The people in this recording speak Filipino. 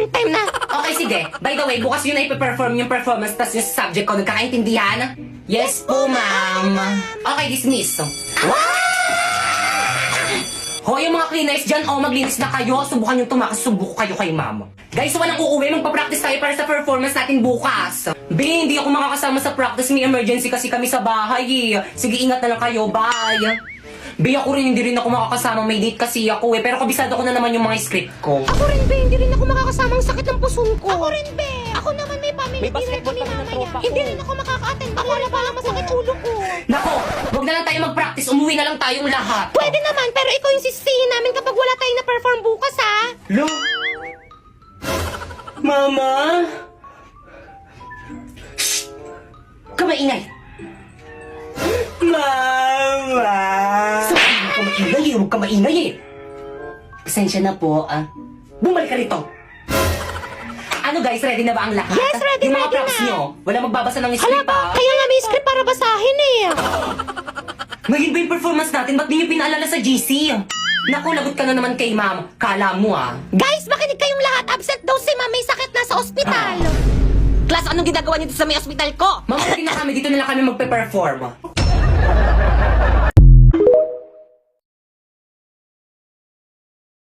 One time na. Okay, sige. By the way, bukas yun ay ipe-perform yung performance tas yung subject ko. Nagkakaintindihan? Yes po, ma'am. Okay, dismiss. Hoy, yung mga cleaners dyan, maglinis na kayo. Subukan yung tumakas, subuko kayo kay ma'am. Guys, walang uuwi. Magpa-practice tayo para sa performance natin bukas. Hindi ako makakasama sa practice. May emergency kasi kami sa bahay eh. Sige, ingat na lang kayo. Bye. Ako rin, hindi rin ako makakasama. May date kasi ako eh. Pero kabisado ko na naman yung mga script ko. Ako rin, be. Hindi rin ako makakasama. Ang sakit ng puson ko. Ako rin, be. Ako naman may family May dinner basketball kami kami ng mamaya. tropa ko. Hindi rin ako makaka-attend. Ako na pala masakit ulo ko. Nako, huwag na lang tayo mag-practice. Umuwi na lang tayong lahat. Pwede naman, pero ikaw yung sisihin namin kapag wala tayong na-perform bukas, ha? Lo? Mama? Shh! Kamaingay! Mama! Sabihin ko maingay eh, huwag ka maingay eh! Pasensya na po, Bumalik ka rito! Ano guys, ready na ba ang lahat? Yes, ready, yung mga ready props na. nyo, wala magbabasa ng Hala script ba? Kaya nga may script para basahin eh. Ngayon ba yung performance natin? Ba't di nyo pinaalala sa GC? Naku, lagot ka na naman kay ma'am. Kala mo Guys, makinig kayong lahat. Absent daw si ma'am. May sakit na sa ospital. Class, anong ginagawa niyo dito sa may ospital ko? Ma'am, okay na kami. Dito na lang kami magpe-perform.